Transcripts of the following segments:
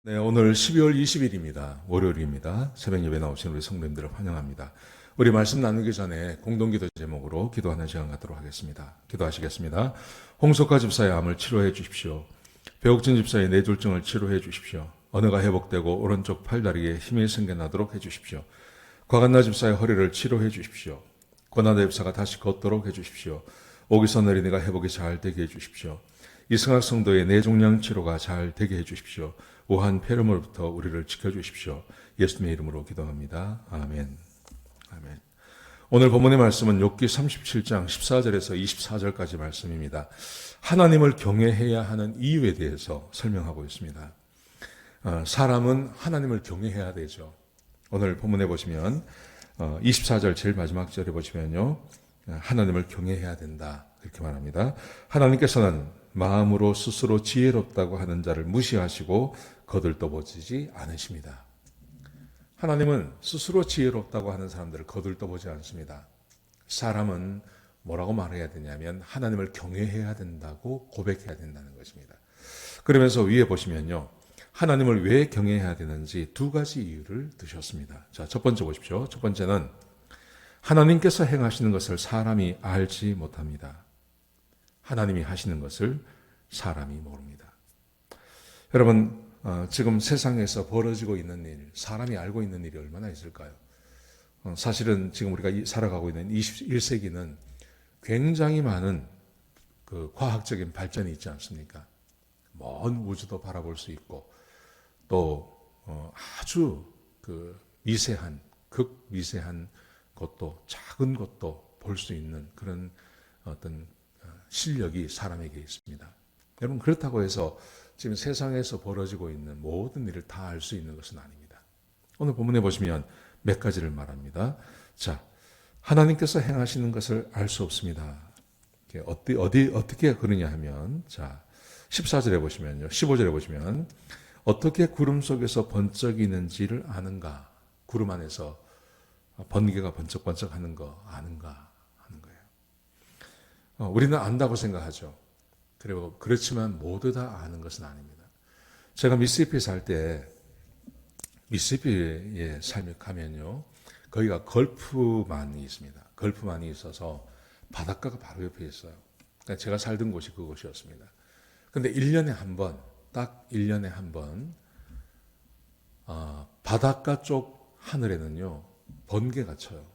네, 오늘 12월 20일입니다. 월요일입니다. 새벽 예배 나오신 우리 성도님들을 환영합니다. 우리 말씀 나누기 전에 공동기도 제목으로 기도하는 시간 갖도록 하겠습니다. 기도하시겠습니다. 홍석화 집사의 암을 치료해 주십시오. 배옥진 집사의 뇌졸중을 치료해 주십시오. 언어가 회복되고 오른쪽 팔다리에 힘이 생겨나도록 해 주십시오. 곽한나 집사의 허리를 치료해 주십시오. 권한대 집사가 다시 걷도록 해 주십시오. 오기선 어린이가 회복이 잘 되게 해 주십시오. 이승학 성도의 뇌종양 치료가 잘 되게 해 주십시오. 우한 폐렴으로부터 우리를 지켜주십시오. 예수님의 이름으로 기도합니다. 아멘. 아멘. 오늘 본문의 말씀은 욥기 37장 14절에서 24절까지 말씀입니다. 하나님을 경외해야 하는 이유에 대해서 설명하고 있습니다. 사람은 하나님을 경외해야 되죠. 오늘 본문에 보시면 24절 제일 마지막 절에 보시면요. 하나님을 경외해야 된다. 이렇게 말합니다. 하나님께서는 마음으로 스스로 지혜롭다고 하는 자를 무시하시고 거들떠보지 않으십니다. 하나님은 스스로 지혜롭다고 하는 사람들을 거들떠보지 않습니다. 사람은 뭐라고 말해야 되냐면 하나님을 경외해야 된다고 고백해야 된다는 것입니다. 그러면서 위에 보시면요. 하나님을 왜 경외해야 되는지 두 가지 이유를 드셨습니다. 자, 첫 번째 보십시오. 첫 번째는 하나님께서 행하시는 것을 사람이 알지 못합니다. 하나님이 하시는 것을 사람이 모릅니다. 여러분, 지금 세상에서 벌어지고 있는 일, 사람이 알고 있는 일이 얼마나 있을까요? 사실은 지금 우리가 살아가고 있는 21세기는 굉장히 많은 그 과학적인 발전이 있지 않습니까? 먼 우주도 바라볼 수 있고 또 아주 그 미세한, 극미세한 것도 작은 것도 볼 수 있는 그런 어떤 실력이 사람에게 있습니다. 여러분, 그렇다고 해서 지금 세상에서 벌어지고 있는 모든 일을 다 알 수 있는 것은 아닙니다. 오늘 본문에 보시면 몇 가지를 말합니다. 자, 하나님께서 행하시는 것을 알 수 없습니다. 어떻게 그러냐 하면, 자, 14절에 보시면요. 15절에 보시면, 어떻게 구름 속에서 번쩍이는지를 아는가? 구름 안에서 번개가 번쩍번쩍 하는 거 아는가? 하는 거예요. 우리는 안다고 생각하죠. 그리고 그렇지만 모두 다 아는 것은 아닙니다. 제가 미시시피에 살 때, 미시시피에 삶에 가면요. 거기가 걸프만이 있습니다. 걸프만이 있어서 바닷가가 바로 옆에 있어요. 그러니까 제가 살던 곳이 그곳이었습니다. 근데 1년에 한 번, 딱 1년에 한 번, 바닷가 쪽 하늘에는요, 번개가 쳐요.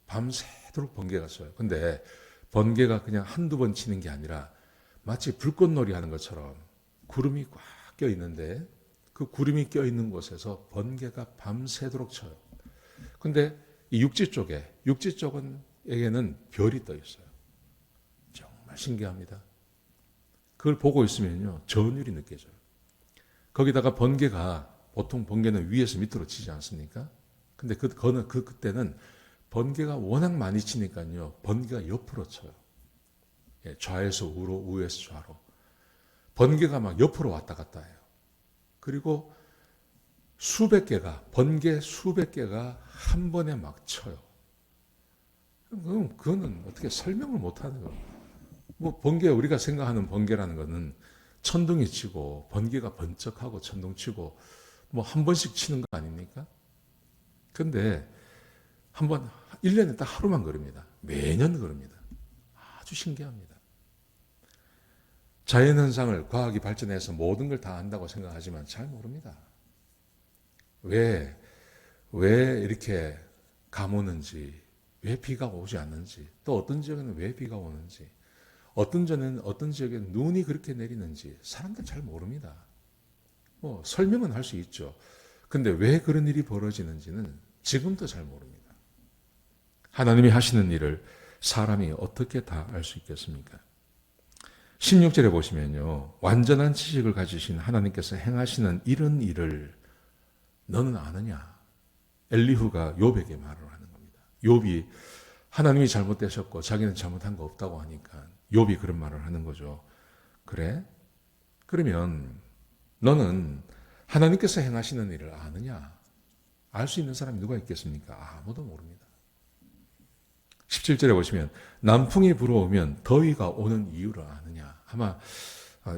밤새도록 번개가 쳐요. 근데 번개가 그냥 한두 번 치는 게 아니라 마치 불꽃놀이 하는 것처럼 구름이 꽉 껴 있는데 그 구름이 껴 있는 곳에서 번개가 밤새도록 쳐요. 근데 이 육지 쪽에는 별이 떠 있어요. 정말 신기합니다. 그걸 보고 있으면요, 전율이 느껴져요. 거기다가 번개가, 보통 번개는 위에서 밑으로 치지 않습니까? 근데 그때는 번개가 워낙 많이 치니까요, 번개가 옆으로 쳐요. 좌에서 우로, 우에서 좌로. 번개가 막 옆으로 왔다 갔다 해요. 그리고 번개 수백 개가 한 번에 막 쳐요. 그거는 어떻게 설명을 못 하는 거예요. 번개, 우리가 생각하는 번개라는 거는 천둥이 치고, 번개가 번쩍하고 천둥 치고, 한 번씩 치는 거 아닙니까? 근데 1년에 딱 하루만 그럽니다. 매년 그럽니다. 아주 신기합니다. 자연현상을 과학이 발전해서 모든 걸 다 안다고 생각하지만 잘 모릅니다. 왜 이렇게 가무는지, 왜 비가 오지 않는지, 또 어떤 지역에는 왜 비가 오는지, 어떤 지역에는 눈이 그렇게 내리는지 사람들 잘 모릅니다. 설명은 할 수 있죠. 근데 왜 그런 일이 벌어지는지는 지금도 잘 모릅니다. 하나님이 하시는 일을 사람이 어떻게 다 알 수 있겠습니까? 16절에 보시면요. 완전한 지식을 가지신 하나님께서 행하시는 이런 일을 너는 아느냐? 엘리후가 욥에게 말을 하는 겁니다. 욥이 하나님이 잘못되셨고 자기는 잘못한 거 없다고 하니까 욥이 그런 말을 하는 거죠. 그래? 그러면 너는 하나님께서 행하시는 일을 아느냐? 알 수 있는 사람이 누가 있겠습니까? 아무도 모릅니다. 17절에 보시면 남풍이 불어오면 더위가 오는 이유를 아느냐? 아마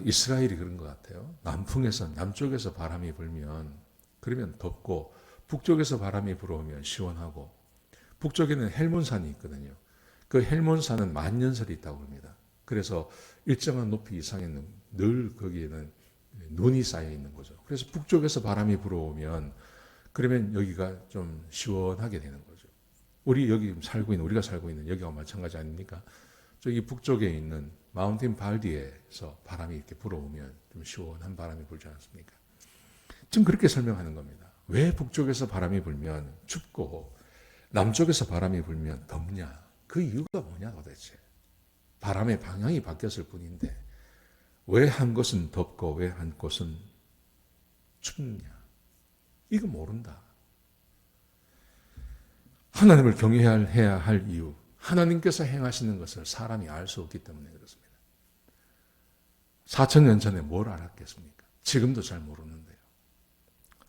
이스라엘이 그런 것 같아요. 남쪽에서 바람이 불면 그러면 덥고 북쪽에서 바람이 불어오면 시원하고 북쪽에는 헬몬산이 있거든요. 그 헬몬산은 만년설이 있다고 합니다. 그래서 일정한 높이 이상에는 늘 거기에는 눈이 쌓여 있는 거죠. 그래서 북쪽에서 바람이 불어오면 그러면 여기가 좀 시원하게 되는 거죠. 우리가 살고 있는 여기와 마찬가지 아닙니까? 저기 북쪽에 있는 마운틴 발디에서 바람이 이렇게 불어오면 좀 시원한 바람이 불지 않습니까? 지금 그렇게 설명하는 겁니다. 왜 북쪽에서 바람이 불면 춥고 남쪽에서 바람이 불면 덥냐? 그 이유가 뭐냐 도대체? 바람의 방향이 바뀌었을 뿐인데 왜 한 곳은 덥고 왜 한 곳은 춥냐? 이거 모른다. 하나님을 경외해야 할 이유, 하나님께서 행하시는 것을 사람이 알 수 없기 때문에 그렇습니다. 4,000년 전에 뭘 알았겠습니까? 지금도 잘 모르는데요.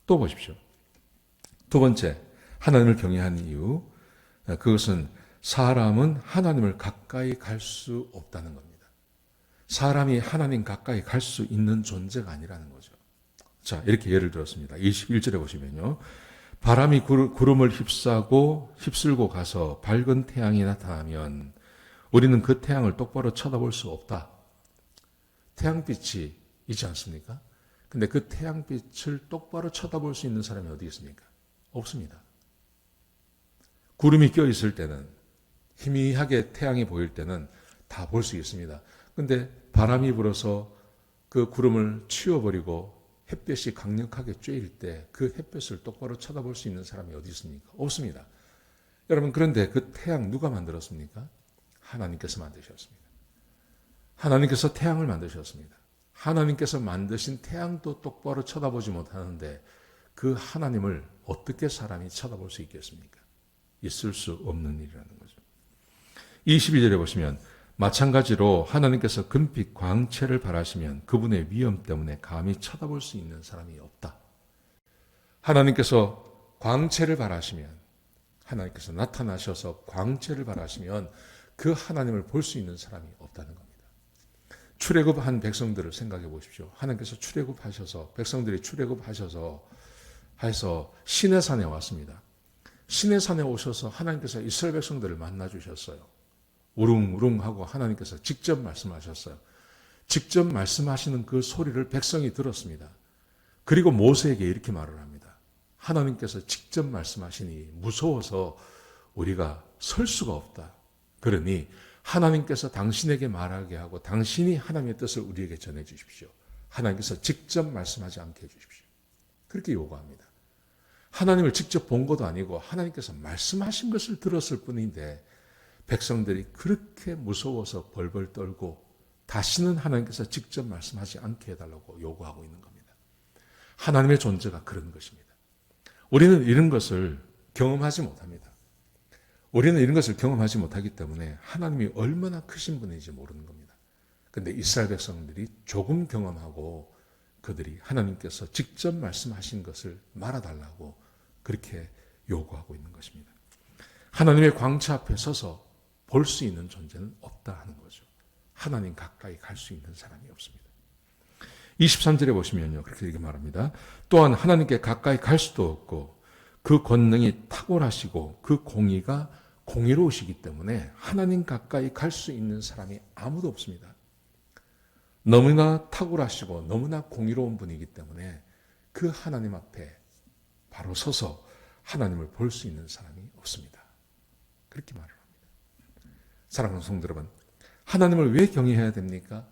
또 보십시오. 두 번째, 하나님을 경외하는 이유, 그것은 사람은 하나님을 가까이 갈 수 없다는 겁니다. 사람이 하나님 가까이 갈 수 있는 존재가 아니라는 거죠. 자, 이렇게 예를 들었습니다. 21절에 보시면요. 바람이 구름을 휩쓸고 가서 밝은 태양이 나타나면 우리는 그 태양을 똑바로 쳐다볼 수 없다. 태양빛이 있지 않습니까? 근데 그 태양빛을 똑바로 쳐다볼 수 있는 사람이 어디 있습니까? 없습니다. 구름이 껴 있을 때는, 희미하게 태양이 보일 때는 다 볼 수 있습니다. 근데 바람이 불어서 그 구름을 치워버리고 햇볕이 강력하게 쬐일 때 그 햇볕을 똑바로 쳐다볼 수 있는 사람이 어디 있습니까? 없습니다. 여러분, 그런데 그 태양 누가 만들었습니까? 하나님께서 만드셨습니다. 하나님께서 태양을 만드셨습니다. 하나님께서 만드신 태양도 똑바로 쳐다보지 못하는데 그 하나님을 어떻게 사람이 쳐다볼 수 있겠습니까? 있을 수 없는 일이라는 거죠. 22절에 보시면 마찬가지로 하나님께서 금빛 광채를 바라시면 그분의 위엄 때문에 감히 쳐다볼 수 있는 사람이 없다. 하나님께서 광채를 바라시면, 하나님께서 나타나셔서 광채를 바라시면 그 하나님을 볼 수 있는 사람이 없다는 겁니다. 출애굽한 백성들을 생각해 보십시오. 하나님께서 출애굽하셔서, 백성들이 출애굽하셔서 해서 시내산에 왔습니다. 시내산에 오셔서 하나님께서 이스라엘 백성들을 만나 주셨어요. 우릉우릉 하고 하나님께서 직접 말씀하셨어요. 직접 말씀하시는 그 소리를 백성이 들었습니다. 그리고 모세에게 이렇게 말을 합니다. 하나님께서 직접 말씀하시니 무서워서 우리가 설 수가 없다. 그러니 하나님께서 당신에게 말하게 하고 당신이 하나님의 뜻을 우리에게 전해 주십시오. 하나님께서 직접 말씀하지 않게 해주십시오. 그렇게 요구합니다. 하나님을 직접 본 것도 아니고 하나님께서 말씀하신 것을 들었을 뿐인데 백성들이 그렇게 무서워서 벌벌 떨고 다시는 하나님께서 직접 말씀하지 않게 해달라고 요구하고 있는 겁니다. 하나님의 존재가 그런 것입니다. 우리는 이런 것을 경험하지 못합니다. 우리는 이런 것을 경험하지 못하기 때문에 하나님이 얼마나 크신 분인지 모르는 겁니다. 그런데 이스라엘 백성들이 조금 경험하고 그들이 하나님께서 직접 말씀하신 것을 말아달라고 그렇게 요구하고 있는 것입니다. 하나님의 광채 앞에 서서 볼 수 있는 존재는 없다 하는 거죠. 하나님 가까이 갈 수 있는 사람이 없습니다. 23절에 보시면요. 그렇게 이렇게 말합니다. 또한 하나님께 가까이 갈 수도 없고 그 권능이 탁월하시고 그 공의가 공의로우시기 때문에 하나님 가까이 갈 수 있는 사람이 아무도 없습니다. 너무나 탁월하시고 너무나 공의로운 분이기 때문에 그 하나님 앞에 바로 서서 하나님을 볼 수 있는 사람이 없습니다. 그렇게 말을 합니다. 사랑하는 성도 여러분, 하나님을 왜 경외해야 됩니까?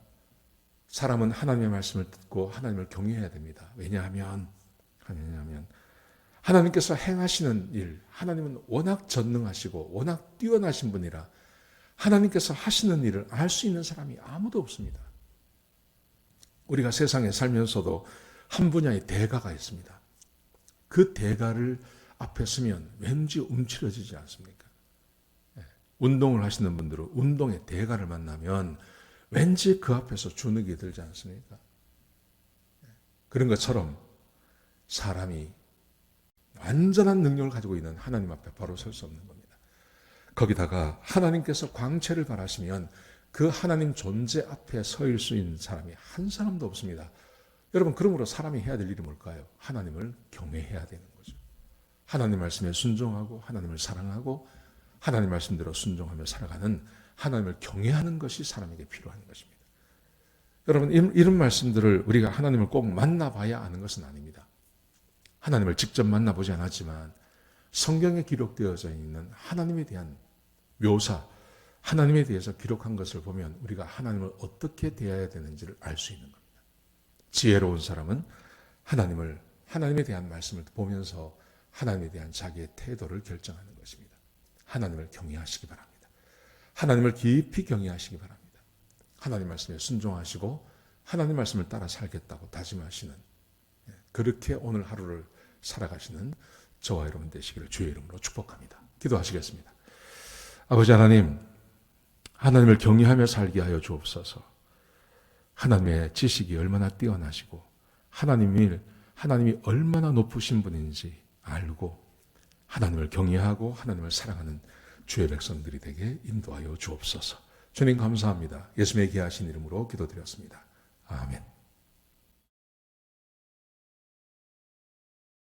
사람은 하나님의 말씀을 듣고 하나님을 경외해야 됩니다. 왜냐하면 하나님께서 행하시는 일, 하나님은 워낙 전능하시고 워낙 뛰어나신 분이라 하나님께서 하시는 일을 알 수 있는 사람이 아무도 없습니다. 우리가 세상에 살면서도 한 분야의 대가가 있습니다. 그 대가를 앞에 서면 왠지 움츠러지지 않습니까? 운동을 하시는 분들은 운동의 대가를 만나면 왠지 그 앞에서 주눅이 들지 않습니까? 그런 것처럼 사람이 완전한 능력을 가지고 있는 하나님 앞에 바로 설 수 없는 겁니다. 거기다가 하나님께서 광채를 바라시면 그 하나님 존재 앞에 서일 수 있는 사람이 한 사람도 없습니다. 여러분, 그러므로 사람이 해야 될 일이 뭘까요? 하나님을 경외해야 되는 거죠. 하나님 말씀에 순종하고 하나님을 사랑하고 하나님 말씀대로 순종하며 살아가는 하나님을 경외하는 것이 사람에게 필요한 것입니다. 여러분, 이런 말씀들을 우리가 하나님을 꼭 만나봐야 아는 것은 아닙니다. 하나님을 직접 만나보지 않았지만 성경에 기록되어져 있는 하나님에 대한 묘사, 하나님에 대해서 기록한 것을 보면 우리가 하나님을 어떻게 대해야 되는지를 알 수 있는 겁니다. 지혜로운 사람은 하나님에 대한 말씀을 보면서 하나님에 대한 자기의 태도를 결정하는 것입니다. 하나님을 경외하시기 바랍니다. 하나님을 깊이 경외하시기 바랍니다. 하나님 말씀에 순종하시고 하나님 말씀을 따라 살겠다고 다짐하시는, 그렇게 오늘 하루를 살아가시는 저와 여러분 되시기를 주의 이름으로 축복합니다. 기도하시겠습니다. 아버지 하나님, 하나님을 경외하며 살게 하여 주옵소서. 하나님의 지식이 얼마나 뛰어나시고 하나님이 얼마나 높으신 분인지 알고 하나님을 경외하고 하나님을 사랑하는 주의 백성들이 되게 인도하여 주옵소서. 주님 감사합니다. 예수님의 귀하신 이름으로 기도드렸습니다. 아멘.